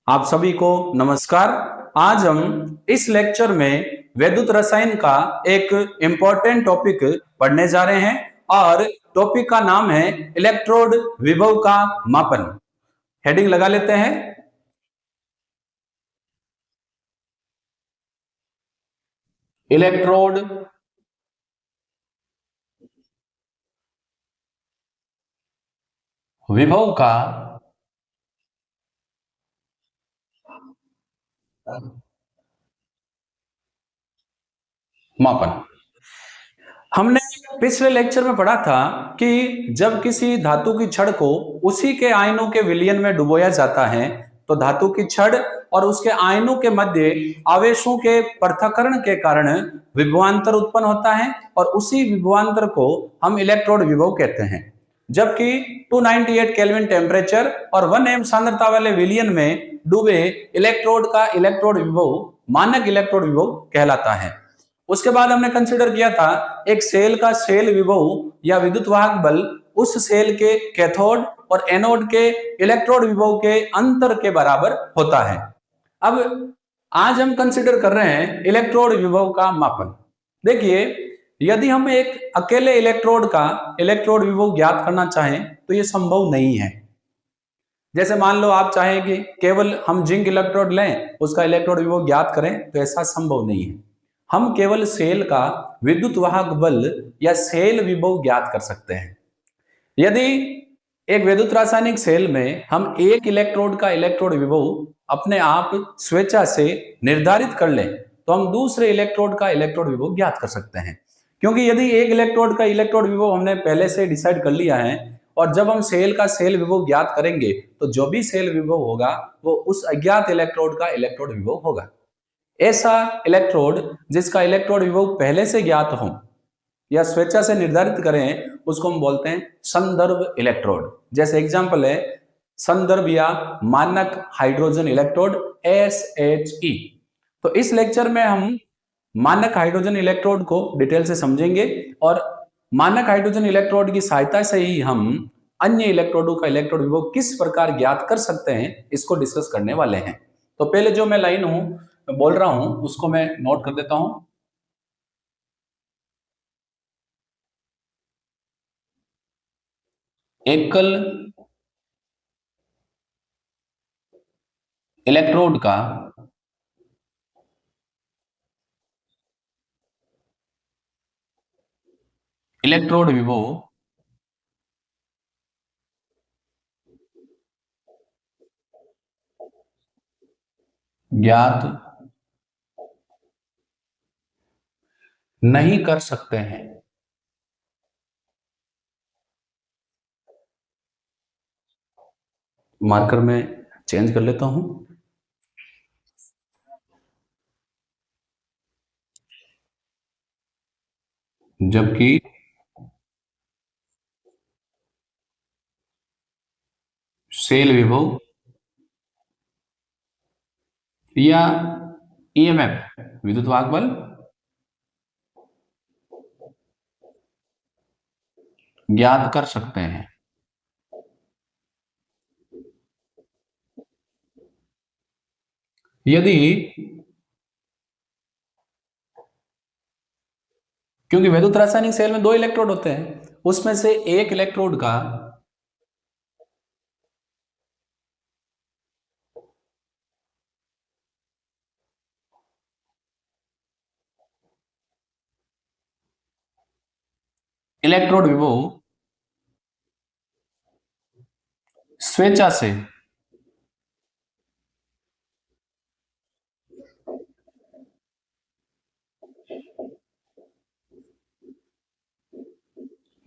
आप सभी को नमस्कार। आज हम इस लेक्चर में वैद्युत रसायन का एक इम्पोर्टेंट टॉपिक पढ़ने जा रहे हैं और टॉपिक का नाम है इलेक्ट्रोड विभव का मापन। हेडिंग लगा लेते हैं। इलेक्ट्रोड विभव का मापन। हमने पिछले लेक्चर में पढ़ा था कि जब किसी धातु की छड़ को उसी के आयनों के विलयन में डुबोया जाता है तो धातु की छड़ और उसके आयनों के मध्य आवेशों के पृथक्करण के कारण विभवांतर उत्पन्न होता है और उसी विभवांतर को हम इलेक्ट्रोड विभव कहते हैं। जबकि 298 केल्विन टेम्परेचर और 1 एम सांद्रता वाले विलयन में डूबे इलेक्ट्रोड का इलेक्ट्रोड विभव मानक इलेक्ट्रोड विभव कहलाता है। उसके बाद हमने कंसिडर किया था एक सेल का सेल विभव या विद्युत वाहक बल उस सेल के कैथोड और एनोड के इलेक्ट्रोड विभव के अंतर के बराबर होता है। अब आज हम कंसिडर कर रहे हैं इलेक्ट्रोड विभव का मापन। देखिए, यदि हम एक अकेले इलेक्ट्रोड का इलेक्ट्रोड विभव ज्ञात करना चाहें तो यह संभव नहीं है। जैसे मान लो आप चाहें कि केवल हम जिंक इलेक्ट्रोड लें, उसका इलेक्ट्रोड विभव ज्ञात करें, तो ऐसा संभव नहीं है। हम केवल सेल का विद्युत वाहक बल या सेल विभव ज्ञात कर सकते हैं। यदि एक विद्युत रासायनिक सेल में हम एक इलेक्ट्रोड का इलेक्ट्रोड विभव अपने आप स्वेच्छा से निर्धारित कर लें तो हम दूसरे इलेक्ट्रोड का इलेक्ट्रोड विभव ज्ञात कर सकते हैं। क्योंकि यदि एक इलेक्ट्रोड का इलेक्ट्रोड विभव हमने पहले से डिसाइड कर लिया है और जब हम सेल का सेल विभव ज्ञात करेंगे तो जो भी सेल विभव होगा वो उस अज्ञात इलेक्ट्रोड का इलेक्ट्रोड विभव होगा। ऐसा इलेक्ट्रोड जिसका इलेक्ट्रोड विभव पहले से ज्ञात हो या स्वेच्छा से निर्धारित करें उसको हम बोलते हैं संदर्भ इलेक्ट्रोड। जैसे एग्जांपल है संदर्भ या मानक हाइड्रोजन इलेक्ट्रोड SHE। तो इस लेक्चर में हम मानक हाइड्रोजन इलेक्ट्रोड को डिटेल से समझेंगे और मानक हाइड्रोजन इलेक्ट्रोड की सहायता से ही हम अन्य इलेक्ट्रोडों का इलेक्ट्रोड विभव किस प्रकार ज्ञात कर सकते हैं इसको डिस्कस करने वाले हैं। तो पहले जो मैं लाइन बोल रहा हूं उसको मैं नोट कर देता हूं। एकल इलेक्ट्रोड का इलेक्ट्रोड विभव ज्ञात नहीं कर सकते हैं। मार्कर में चेंज कर लेता हूं। जबकि सेल विभव या EMF विद्युत वाहक बल ज्ञात कर सकते हैं। यदि क्योंकि वैद्युत रासायनिक सेल में दो इलेक्ट्रोड होते हैं उसमें से एक इलेक्ट्रोड का इलेक्ट्रोड विभव स्वेच्छा से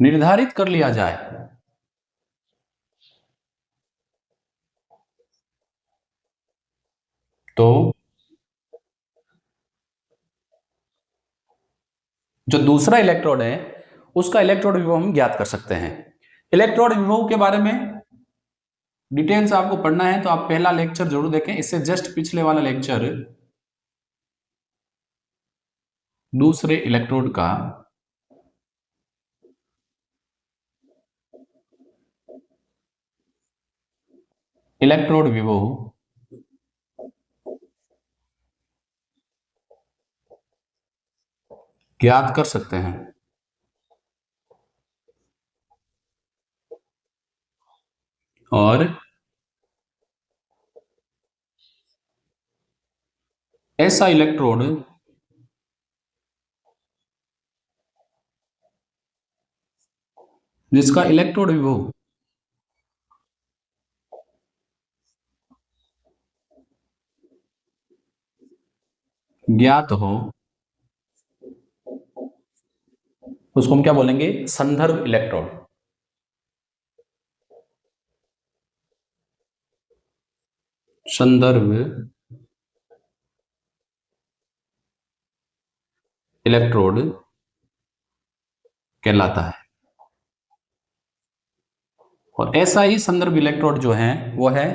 निर्धारित कर लिया जाए तो जो दूसरा इलेक्ट्रोड है उसका इलेक्ट्रोड विभव हम ज्ञात कर सकते हैं। इलेक्ट्रोड विभव के बारे में डिटेल्स आपको पढ़ना है तो आप पहला लेक्चर जरूर देखें। इससे जस्ट पिछले वाला लेक्चर दूसरे इलेक्ट्रोड का इलेक्ट्रोड विभव ज्ञात कर सकते हैं। और ऐसा इलेक्ट्रोड जिसका इलेक्ट्रोड विभव ज्ञात हो, उसको हम क्या बोलेंगे? संदर्भ इलेक्ट्रोड। संदर्भ इलेक्ट्रोड कहलाता है। और ऐसा ही संदर्भ इलेक्ट्रोड जो है वो है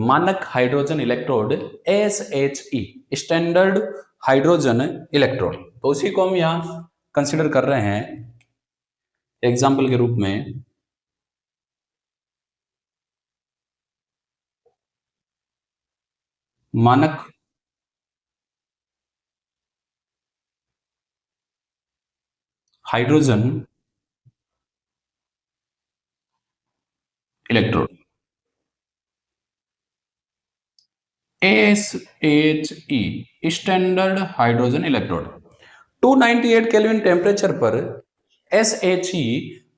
मानक hydrogen electrode, SHE, standard hydrogen electrode. तो उसी को हम यहाँ कंसिडर कर रहे हैं एग्जाम्पल के रूप में। मानक hydrogen electrode, SHE, standard hydrogen electrode. 298 kelvin temperature पर SHE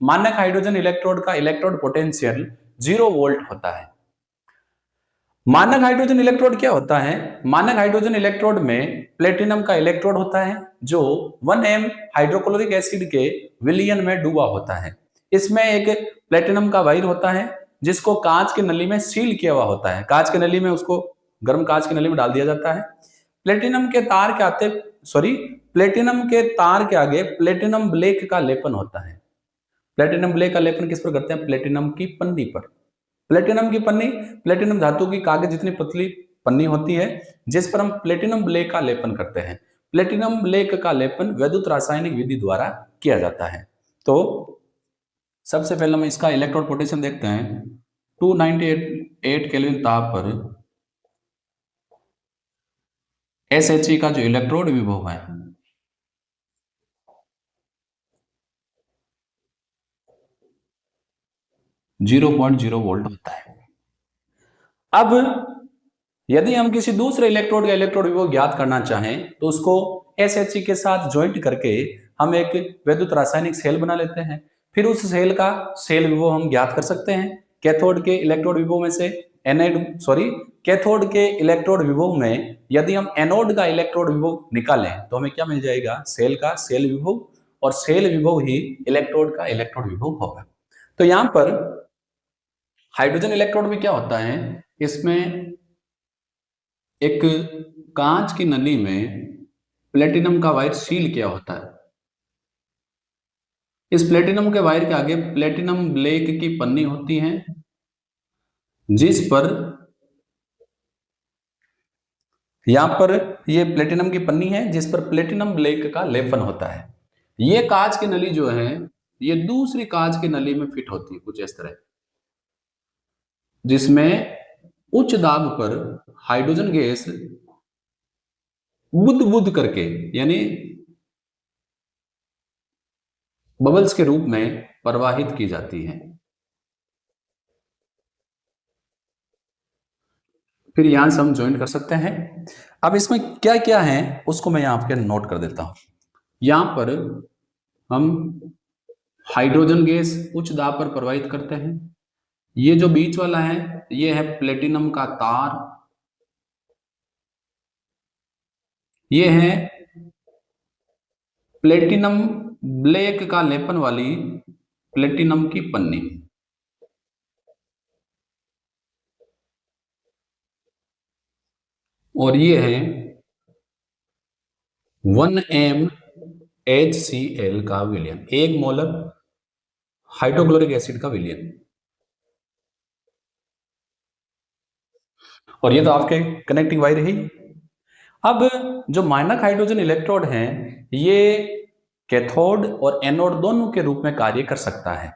मानक हाइड्रोजन इलेक्ट्रोड का इलेक्ट्रोड पोटेंशियल 0 वोल्ट होता है। मानक हाइड्रोजन इलेक्ट्रोड क्या होता है? मानक हाइड्रोजन इलेक्ट्रोड में प्लेटिनम का इलेक्ट्रोड होता है जो 1m हाइड्रोक्लोरिक एसिड के विलयन में डूबा होता है। इसमें एक प्लेटिनम का वायर होता है जिसको कांच की नली में सील किया हुआ होता है। कांच की नली में उसको गर्म कांच की नली में डाल दिया जाता है। प्लेटिनम के तार के आते सॉरी प्लेटिनम के तार के आगे प्लेटिनम ब्लैक का लेपन होता है। प्लेटिनम ब्लैक का लेपन किस पर करते हैं? प्लेटिनम की पन्नी पर। प्लेटिनम की पन्नी प्लेटिनम धातु की कागज जितनी पतली पन्नी होती है जिस पर हम प्लेटिनम ब्लैक का लेपन करते हैं। प्लेटिनम ब्लैक का लेपन वैद्युत रासायनिक विधि द्वारा किया जाता है। तो सबसे पहले हम इसका इलेक्ट्रोड पोटेंशियल देखते हैं। 298 केल्विन ताप पर SHE का जो इलेक्ट्रोड विभव है 0.0 वोल्ट होता है। अब यदि हम किसी दूसरे इलेक्ट्रोड का इलेक्ट्रोड विभव ज्ञात करना चाहें तो उसको SHE के साथ ज्वाइंट करके हम एक वैद्युत रासायनिक सेल बना लेते हैं। फिर उस सेल का सेल विभव हम ज्ञात कर सकते हैं। कैथोड के इलेक्ट्रोड विभव में से कैथोड के इलेक्ट्रोड विभव में यदि हम एनोड का इलेक्ट्रोड विभव निकालें तो हमें क्या मिल जाएगा? सेल का सेल विभव, और सेल विभव ही इलेक्ट्रोड का इलेक्ट्रोड विभव होगा। तो यहां पर हाइड्रोजन इलेक्ट्रोड में क्या होता है? इसमें एक कांच की नली में प्लेटिनम का वायर सील किया होता है। इस प्लेटिनम के वायर के आगे प्लेटिनम ब्लैक की पन्नी होती है जिस पर यहां पर ये प्लेटिनम की पन्नी है जिस पर प्लेटिनम ब्लैक का लेपन होता है। ये कांच की नली जो है ये दूसरी कांच की नली में फिट होती है कुछ इस तरह, जिसमें उच्च दाब पर हाइड्रोजन गैस बुद बुद करके यानी बबल्स के रूप में प्रवाहित की जाती है। फिर यहां से हम ज्वाइन कर सकते हैं। अब इसमें क्या क्या है उसको मैं यहां आपके नोट कर देता हूं। यहां पर हम हाइड्रोजन गैस उच्च दाब पर प्रवाहित करते हैं। ये जो बीच वाला है ये है प्लेटिनम का तार, ये है प्लेटिनम ब्लैक का लेपन वाली प्लेटिनम की पन्नी, और ये है 1m HCl का विलयन, 1 मोलर हाइड्रोक्लोरिक एसिड का विलयन। और ये तो आपके कनेक्टिंग वायर है। अब जो मानक हाइड्रोजन इलेक्ट्रोड हैं ये कैथोड और एनोड दोनों के रूप में कार्य कर सकता है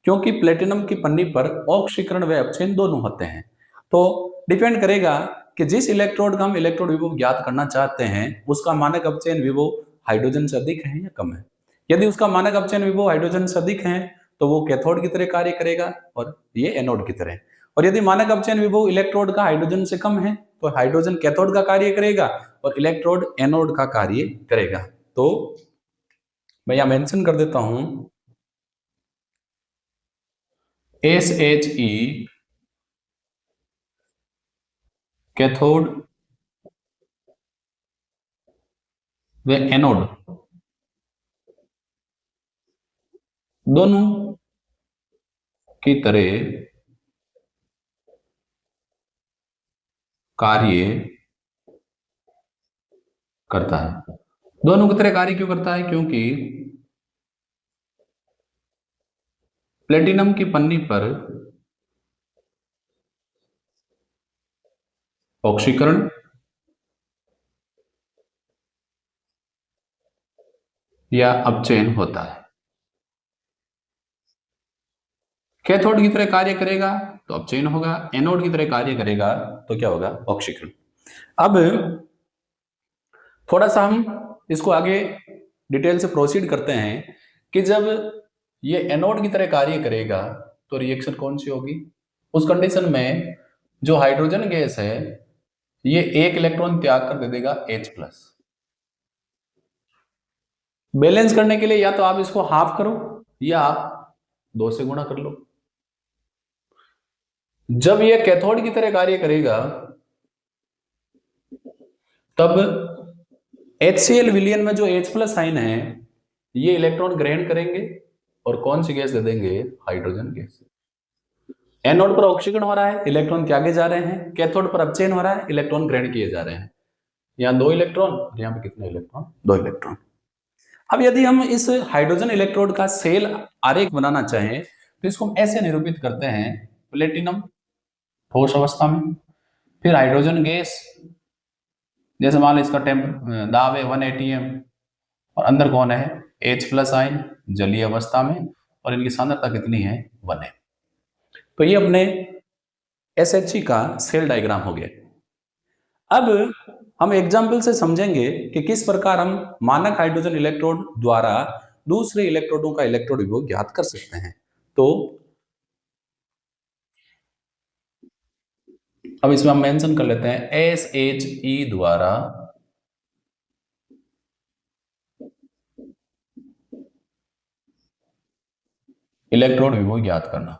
क्योंकि प्लेटिनम की पन्नी पर ऑक्सीकरण व अपचयन दोनों होते हैं। तो डिपेंड करेगा कि जिस इलेक्ट्रोड का हम इलेक्ट्रोड विभव ज्ञात करना चाहते हैं उसका मानक अपचयन विभव हाइड्रोजन से अधिक है या कम है। यदि उसका मानक अपचयन विभव हाइड्रोजन से अधिक है तो वो कैथोड की तरह कार्य करेगा और ये एनोड की तरह। और यदि मानक अपचयन विभव इलेक्ट्रोड का हाइड्रोजन से कम है तो हाइड्रोजन कैथोड का कार्य करेगा और इलेक्ट्रोड एनोड का कार्य करेगा। तो मैं यहां मेंशन कर देता हूं SHE कैथोड व एनोड दोनों की तरह कार्य करता है। दोनों की तरह कार्य क्यों करता है? क्योंकि प्लेटिनम की पन्नी पर ऑक्सीकरण या अपचयन होता है। कैथोड की तरह कार्य करेगा तो अपचयन होगा, एनोड की तरह कार्य करेगा तो क्या होगा? ऑक्सीकरण। अब थोड़ा सा हम इसको आगे डिटेल से प्रोसीड करते हैं कि जब ये एनोड की तरह कार्य करेगा तो रिएक्शन कौन सी होगी। उस कंडीशन में जो हाइड्रोजन गैस है ये एक इलेक्ट्रॉन त्याग कर दे देगा H+। बैलेंस करने के लिए या तो आप इसको हाफ करो या आप 2 से गुणा कर लो। जब ये कैथोड की तरह कार्य करेगा तब HCl विलयन में जो H+ आयन है ये इलेक्ट्रॉन ग्रहण करेंगे और कौन सी गैस दे देंगे? Hydrogen gas. एनोड पर ऑक्सीकरण हो रहा है, इलेक्ट्रॉन त्यागे जा रहे हैं, कैथोड पर अपचयन हो रहा है, इलेक्ट्रॉन ग्रहण किए जा रहे हैं। यहाँ 2 इलेक्ट्रॉन, यहाँ पे कितने इलेक्ट्रॉन? 2 इलेक्ट्रॉन। अब यदि हम इस हाइड्रोजन इलेक्ट्रोड का सेल आरेख बनाना चाहें तो इसको हम ऐसे निरूपित करते हैं, प्लेटिनम ठोस अवस्था में, फिर हाइड्रोजन गैस, जैसे मान लो इसका दाब है 1 atm और अंदर कौन है? H+ आयन जलीय अवस्था में और इनकी सांद्रता कितनी है? 1 है। तो ये अपने SHE का सेल डायग्राम हो गया। अब हम एग्जाम्पल से समझेंगे कि किस प्रकार हम मानक हाइड्रोजन इलेक्ट्रोड द्वारा दूसरे इलेक्ट्रोडों का इलेक्ट्रोड विभव ज्ञात कर सकते हैं। तो अब इसमें हम मेंशन कर लेते हैं SHE द्वारा इलेक्ट्रोड विभव ज्ञात करना।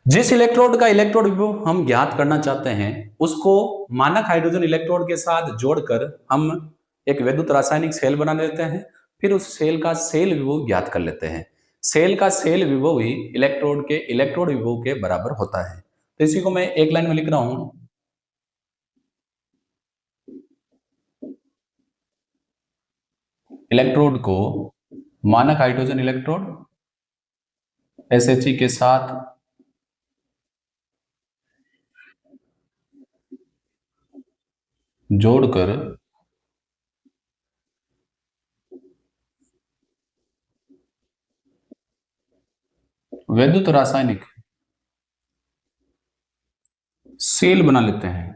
जिस इलेक्ट्रोड का इलेक्ट्रोड विभव हम ज्ञात करना चाहते हैं उसको मानक हाइड्रोजन इलेक्ट्रोड के साथ जोड़कर हम एक वैद्युत रासायनिक सेल बना लेते हैं, फिर उस सेल का सेल विभव ज्ञात कर लेते हैं। सेल का सेल विभव ही इलेक्ट्रोड के इलेक्ट्रोड विभव के बराबर होता है। तो इसी को मैं एक लाइन में लिख रहा हूं, इलेक्ट्रोड को मानक हाइड्रोजन इलेक्ट्रोड SHE के साथ जोड़कर वैद्युत रासायनिक सेल बना लेते हैं।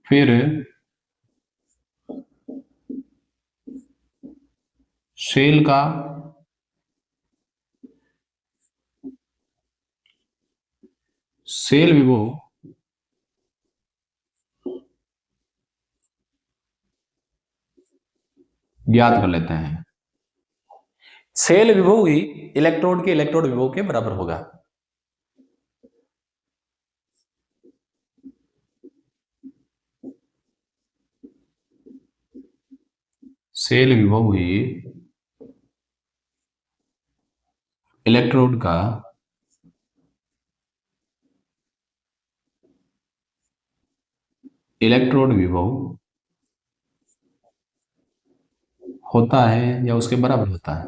फिर सेल का सेल विभव ज्ञात कर लेते हैं। सेल विभव ही इलेक्ट्रोड के इलेक्ट्रोड विभव के बराबर होगा। सेल विभव ही इलेक्ट्रोड का इलेक्ट्रोड विभव होता है या उसके बराबर होता है।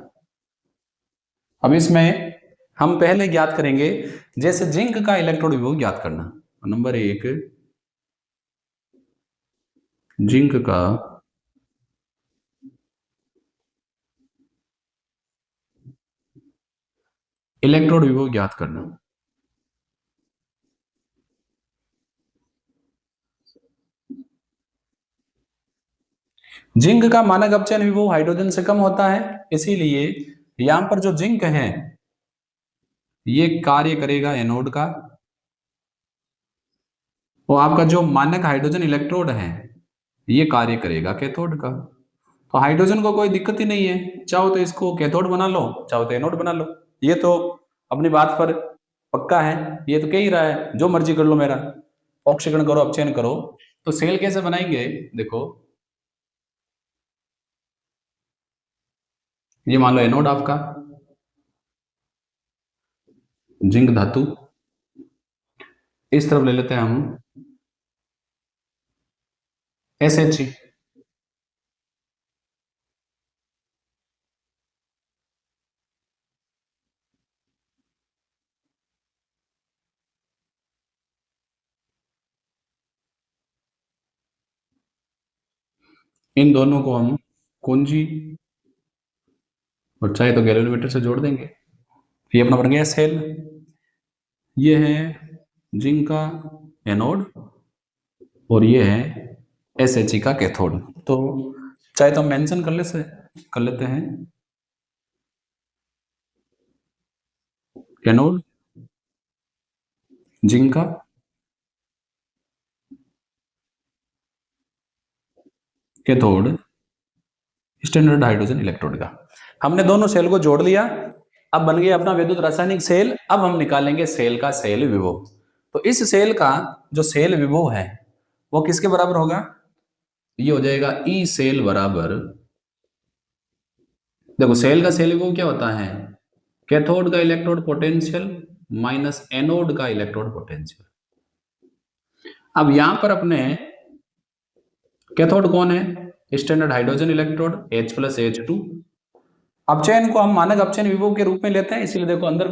अब इसमें हम पहले ज्ञात करेंगे जैसे जिंक का इलेक्ट्रोड विभव ज्ञात करना। नंबर 1, जिंक का इलेक्ट्रोड विभव ज्ञात करना। जिंक का मानक अपचयन विभव हाइड्रोजन से कम होता है, इसीलिए यहां पर जो जिंक है ये कार्य करेगा एनोड का, और आपका जो मानक हाइड्रोजन इलेक्ट्रोड है ये कार्य करेगा कैथोड का। तो हाइड्रोजन को कोई दिक्कत ही नहीं है, चाहो तो इसको कैथोड बना लो, चाहो तो एनोड बना लो, ये तो अपनी बात पर पक्का है, ये तो कह ही रहा है जो मर्जी कर लो मेरा, ऑक्सीकरण करो अपचयन करो। तो सेल कैसे बनाएंगे, देखो ये मान लो एनोड आपका जिंक धातु, इस तरफ ले लेते हैं हम SHE, इन दोनों को हम कुंजी और चाहे तो गैल्वेनोमीटर से जोड़ देंगे, ये अपना बन गया सेल। ये है जिंक का एनोड और ये है SHE का कैथोड। तो चाहे तो हम मेंशन कर लेते हैं एनोड जिंक का, कैथोड स्टैंडर्ड हाइड्रोजन इलेक्ट्रोड का। हमने दोनों सेल को जोड़ लिया, अब बन गया अपना विद्युत रासायनिक सेल। अब हम निकालेंगे सेल का सेल विभव। तो इस सेल का जो सेल विभव है वो किसके बराबर होगा, ये हो जाएगा ई सेल बराबर, देखो सेल का सेल विभव क्या होता है, कैथोड का इलेक्ट्रोड पोटेंशियल माइनस एनोड का इलेक्ट्रोड पोटेंशियल। अब यहां पर अपने कैथोड कौन है, स्टैंडर्ड हाइड्रोजन इलेक्ट्रोड H+H2। अपचयन को हम मानक अपचयन विभव के रूप में लेते हैं, इसीलिए देखो अंदर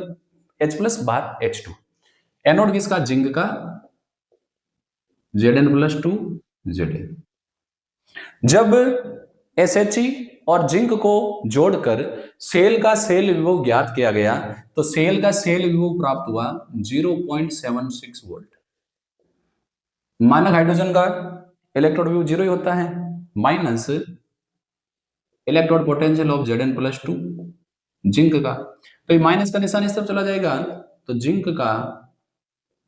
H+ बाहर H2। एनोड किसका, जिंक का Zn+2 Zn। जब SHE और जिंक को जोड़कर सेल का सेल विभव ज्ञात किया गया तो सेल का सेल विभव प्राप्त हुआ 0.76 वोल्ट। मानक हाइड्रोजन का इलेक्ट्रोड विभव 0 ही होता है, minus electrode potential of Zn+2 zinc का, तो ये माइनस का निशान इस तरफ चला जाएगा, तो जिंक का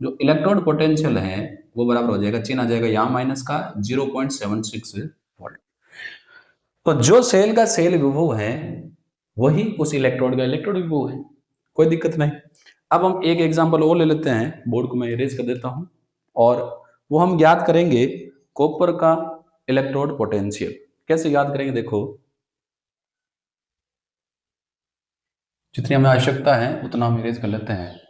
जो इलेक्ट्रोड पोटेंशियल है वो बराबर हो जाएगा, चिन्ह आ जाएगा यहां माइनस का 0.76 वोल्ट। तो जो सेल का सेल विभव है वही उस इलेक्ट्रोड का इलेक्ट्रोड विभव है, कोई दिक्कत नहीं। अब हम एक एग्जांपल और ले लेते हैं, बोर्ड को मैं इरेज कर देता हूं, और वो हम ज्ञात करेंगे कॉपर का इलेक्ट्रोड पोटेंशियल। कैसे याद करेंगे, देखो जितनी हमें आवश्यकता है उतना हम इरेज कर लेते हैं।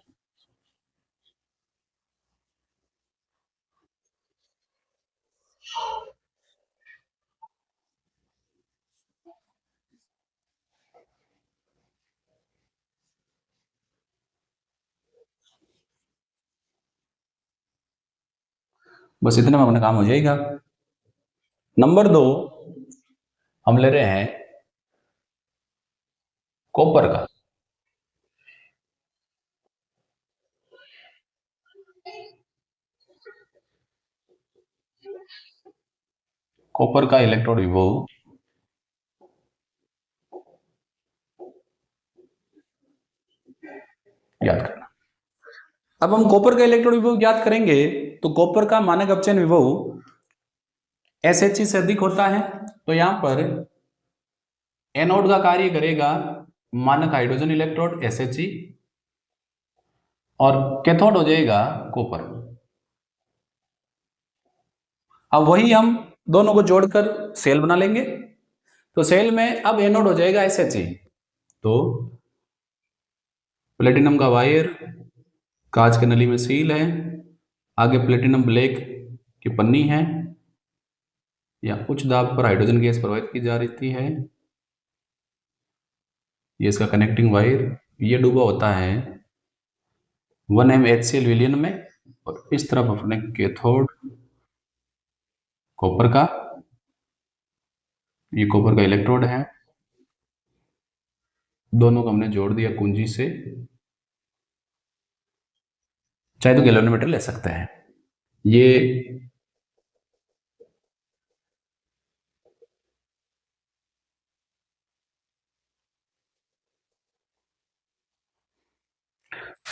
बस इतने में अपना काम हो जाएगा। नंबर 2 हम ले रहे हैं कॉपर का, कॉपर का इलेक्ट्रोड विभव याद करना। अब हम कॉपर का इलेक्ट्रोड विभव ज्ञात करेंगे तो कॉपर का मानक अपचयन विभव SHE से अधिक होता है, तो यहां पर एनोड का कार्य करेगा मानक हाइड्रोजन इलेक्ट्रोड SHE और कैथोड हो जाएगा कॉपर। अब वही हम दोनों को जोड़कर सेल बना लेंगे, तो सेल में अब एनोड हो जाएगा SHE, तो प्लेटिनम का वायर, कांच के नली में सील है, आगे प्लेटिनम ब्लैक की पन्नी है, या उच्च दाब पर हाइड्रोजन गैस प्रवाहित की जा रही है, ये इसका कनेक्टिंग वायर, ये डूबा होता है 1m HCl विलियन में, और इस तरफ अपने कैथोड कॉपर का, ये कॉपर का इलेक्ट्रोड है, दोनों को हमने जोड़ दिया कुंजी से, चाहे तो गैल्वेनोमीटर ले सकते हैं। ये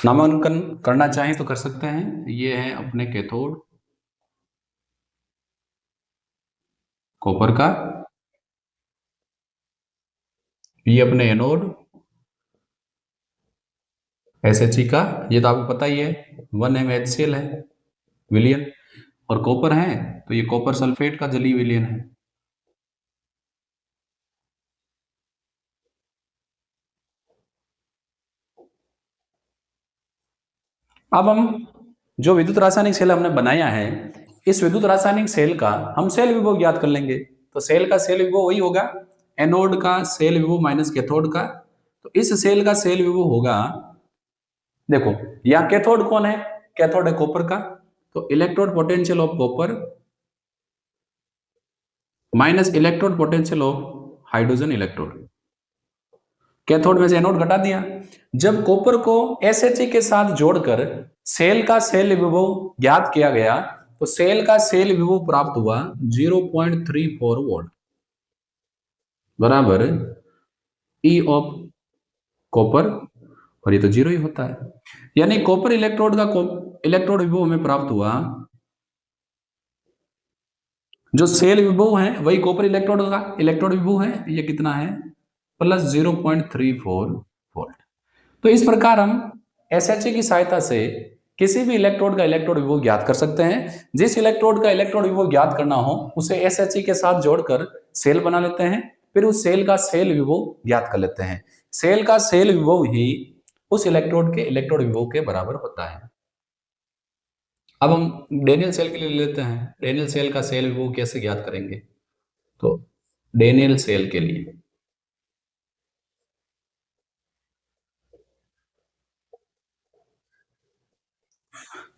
नामांकन करना चाहें तो कर सकते हैं। ये है अपने कैथोड कॉपर का, ये अपने एनोड SHE का, ये तो आपको पता ही है 1 MHCl है विलियन, और कॉपर है तो ये कॉपर सल्फेट का जलीय विलियन है। अब हम जो विद्युत रासायनिक सेल हमने बनाया है, इस विद्युत रासायनिक सेल का हम सेल विभव ज्ञात कर लेंगे। तो सेल का सेल विभव वही होगा एनोड का सेल विभव माइनस कैथोड का। तो इस सेल का सेल विभव होगा, देखो यहाँ कैथोड कौन है, कैथोड है कॉपर का, तो electrode potential of copper minus electrode potential of hydrogen electrode. Cathode में से एनोड घटा दिया। जब कॉपर को SHE के साथ जोड़कर सेल का सेल विभव ज्ञात किया गया तो सेल का सेल विभव प्राप्त हुआ 0.34 वोल्ट बराबर E ऑफ कॉपर, और ये तो जीरो ही होता है। यानी कॉपर इलेक्ट्रोड का इलेक्ट्रोड विभव हमें प्राप्त हुआ, जो सेल विभव है वही कॉपर इलेक्ट्रोड का इलेक्ट्रोड विभव है, ये कितना है प्लस 0.34 वोल्ट। तो इस प्रकार हम SHE की सहायता से किसी भी इलेक्ट्रोड का इलेक्ट्रोड विभव ज्ञात कर सकते हैं। जिस इलेक्ट्रोड का इलेक्ट्रोड विभव ज्ञात करना हो उसे SHE के साथ जोड़कर सेल बना लेते हैं, फिर उस सेल का सेल विभव ज्ञात कर लेते हैं। सेल का सेल विभव ही उस इलेक्ट्रोड के इलेक्ट्रोड विभव के बराबर होता है। अब हम डेनियल सेल के लिए लेते हैं, डेनियल सेल का सेल विभव कैसे ज्ञात करेंगे। तो डेनियल सेल के लिए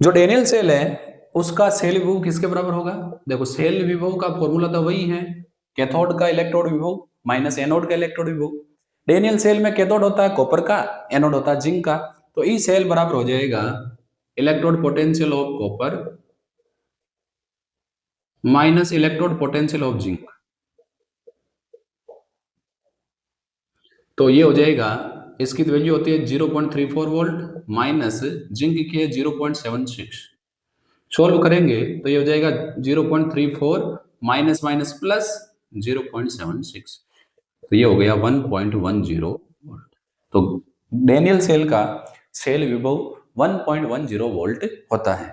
जो डेनियल सेल है उसका सेल विभव किसके बराबर होगा, देखो सेल विभव का फॉर्मूला तो वही है कैथोड का इलेक्ट्रोड विभव माइनस एनोड का इलेक्ट्रोड विभव। डेनियल सेल में कैथोड होता है कॉपर का, एनोड होता है जिंक का, तो ई सेल बराबर हो जाएगा electrode potential of copper minus electrode potential of zinc. तो ये हो जाएगा, इसकी वैल्यू होती है 0.34 वोल्ट माइनस जिंक की है 0.76। सोल्व करेंगे तो ये हो जाएगा 0.34 माइनस माइनस प्लस 0.76, तो ये हो गया 1.10 वोल्ट। तो डेनियल सेल का सेल विभव 1.10 वोल्ट होता है।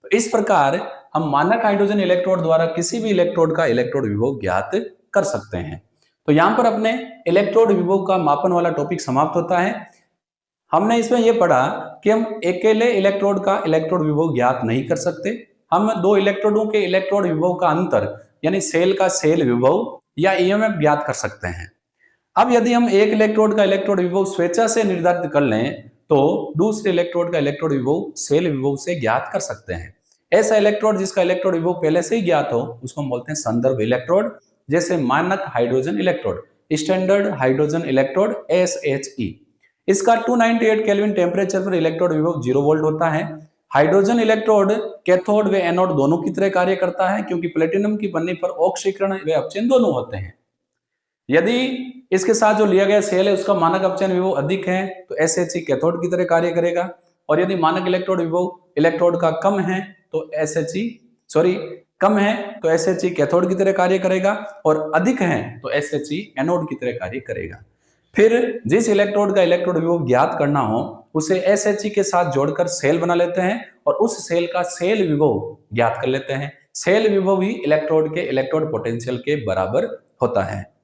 तो इस प्रकार हम मानक हाइड्रोजन इलेक्ट्रोड द्वारा किसी भी इलेक्ट्रोड का इलेक्ट्रोड विभव ज्ञात कर सकते हैं। तो यहां पर अपने इलेक्ट्रोड विभव का मापन वाला टॉपिक समाप्त होता है। हमने इसमें यह पढ़ा कि हम अकेले इलेक्ट्रोड का इलेक्ट्रोड विभव ज्ञात नहीं कर सकते, हम दो इलेक्ट्रोडों के इलेक्ट्रोड विभव का अंतर यानी सेल का सेल विभव या EMF ज्ञात कर सकते हैं। अब यदि हम एक इलेक्ट्रोड का इलेक्ट्रोड विभव स्वेच्छा से निर्धारित कर लें तो दूसरे इलेक्ट्रोड का इलेक्ट्रोड विभव सेल विभव से ज्ञात कर सकते हैं। ऐसा इलेक्ट्रोड जिसका इलेक्ट्रोड विभव पहले से ही ज्ञात हो उसको हम बोलते हैं संदर्भ इलेक्ट्रोड, जैसे मानक hydrogen electrode, standard hydrogen electrode SHE। इसका 298 केल्विन टेम्परेचर पर इलेक्ट्रोड विभव 0 वोल्ट होता है। हाइड्रोजन इलेक्ट्रोड कैथोड व एनोड दोनों की तरह कार्य करता है क्योंकि प्लेटिनम की बनने पर ऑक्सीकरण व अपचयन दोनों होते हैं। यदि इसके साथ जो लिया गया सेल है उसका मानक अपचयन विभव अधिक है तो SHE कैथोड की तरह कार्य करेगा, और यदि मानक इलेक्ट्रोड विभव इलेक्ट्रोड का कम है तो SHE कैथोड की तरह कार्य करेगा, और अधिक है तो SHE एनोड की तरह कार्य करेगा। फिर जिस इलेक्ट्रोड का इलेक्ट्रोड विभव ज्ञात करना हो उसे SHE के साथ जोड़कर सेल बना लेते हैं और उस सेल का सेल विभव ज्ञात कर लेते हैं। सेल विभव ही इलेक्ट्रोड के इलेक्ट्रोड पोटेंशियल के बराबर होता है।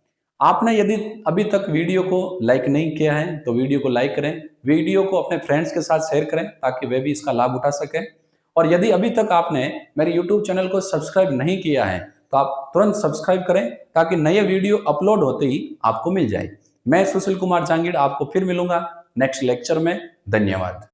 आपने यदि अभी तक वीडियो को लाइक नहीं किया है तो वीडियो को लाइक करें, वीडियो को अपने फ्रेंड्स के साथ शेयर करें ताकि वे भी इसका लाभ उठा सकें। और यदि अभी तक आपने मेरे YouTube चैनल को सब्सक्राइब नहीं किया है तो आप तुरंत सब्सक्राइब करें ताकि नए वीडियो अपलोड होते ही आपको मिल जाए। मैं सुशील कुमार जांगीड़ आपको फिर मिलूंगा नेक्स्ट लेक्चर में। धन्यवाद।